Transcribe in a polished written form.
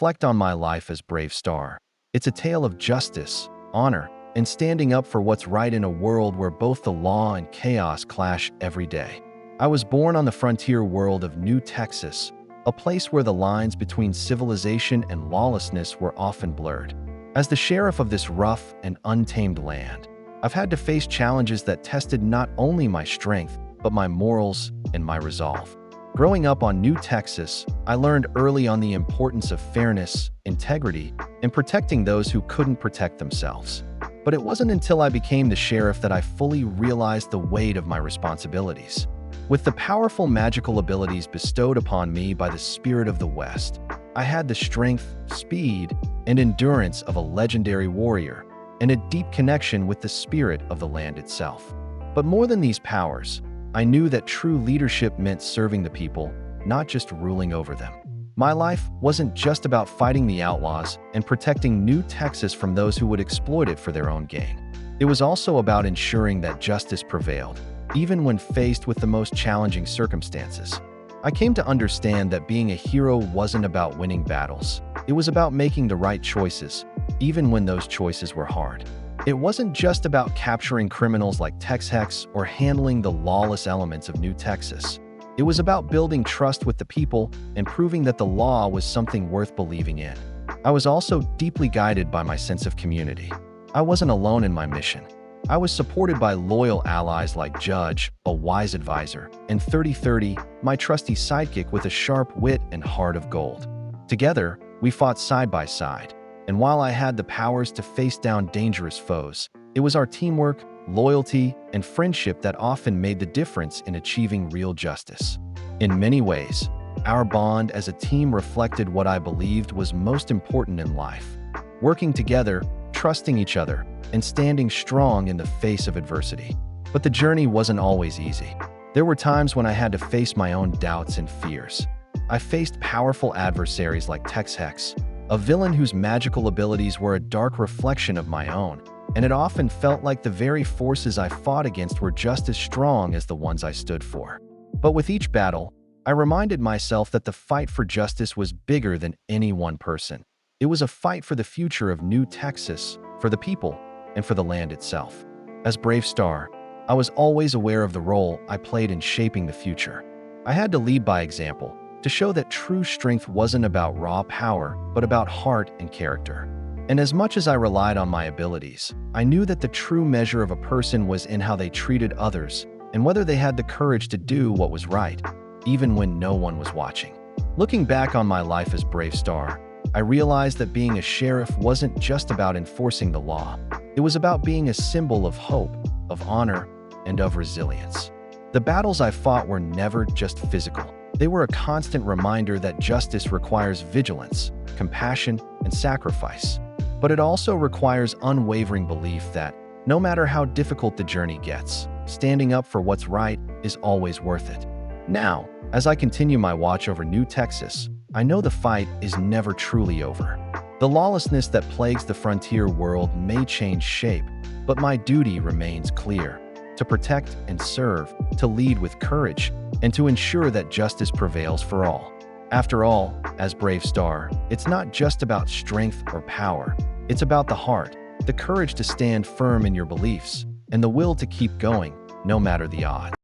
reflect on my life as Bravestarr. It's a tale of justice, honor, and standing up for what's right in a world where both the law and chaos clash every day. I was born on the frontier world of New Texas, a place where the lines between civilization and lawlessness were often blurred. As the sheriff of this rough and untamed land, I've had to face challenges that tested not only my strength, but my morals and my resolve. Growing up on New Texas, I learned early on the importance of fairness, integrity, and protecting those who couldn't protect themselves. But it wasn't until I became the sheriff that I fully realized the weight of my responsibilities. With the powerful magical abilities bestowed upon me by the spirit of the West, I had the strength, speed, and endurance of a legendary warrior, and a deep connection with the spirit of the land itself. But more than these powers, I knew that true leadership meant serving the people, not just ruling over them. My life wasn't just about fighting the outlaws and protecting New Texas from those who would exploit it for their own gain. It was also about ensuring that justice prevailed, even when faced with the most challenging circumstances. I came to understand that being a hero wasn't about winning battles. It was about making the right choices, even when those choices were hard. It wasn't just about capturing criminals like Tex-Hex or handling the lawless elements of New Texas. It was about building trust with the people and proving that the law was something worth believing in. I was also deeply guided by my sense of community. I wasn't alone in my mission. I was supported by loyal allies like Judge, a wise advisor, and 3030, my trusty sidekick with a sharp wit and heart of gold. Together, we fought side by side, and while I had the powers to face down dangerous foes, it was our teamwork, loyalty, and friendship that often made the difference in achieving real justice. In many ways, our bond as a team reflected what I believed was most important in life: working together, trusting each other, and standing strong in the face of adversity. But the journey wasn't always easy. There were times when I had to face my own doubts and fears. I faced powerful adversaries like Tex-Hex, a villain whose magical abilities were a dark reflection of my own, and it often felt like the very forces I fought against were just as strong as the ones I stood for. But with each battle, I reminded myself that the fight for justice was bigger than any one person. It was a fight for the future of New Texas, for the people, and for the land itself. As Bravestarr, I was always aware of the role I played in shaping the future. I had to lead by example, to show that true strength wasn't about raw power, but about heart and character. And as much as I relied on my abilities, I knew that the true measure of a person was in how they treated others and whether they had the courage to do what was right, even when no one was watching. Looking back on my life as Bravestarr, I realized that being a sheriff wasn't just about enforcing the law. It was about being a symbol of hope, of honor, and of resilience. The battles I fought were never just physical. They were a constant reminder that justice requires vigilance, compassion, and sacrifice. But it also requires unwavering belief that, no matter how difficult the journey gets, standing up for what's right is always worth it. Now, as I continue my watch over New Texas, I know the fight is never truly over. The lawlessness that plagues the frontier world may change shape, but my duty remains clear: to protect and serve, to lead with courage, and to ensure that justice prevails for all. After all, as Bravestarr, it's not just about strength or power. It's about the heart, the courage to stand firm in your beliefs, and the will to keep going, no matter the odds.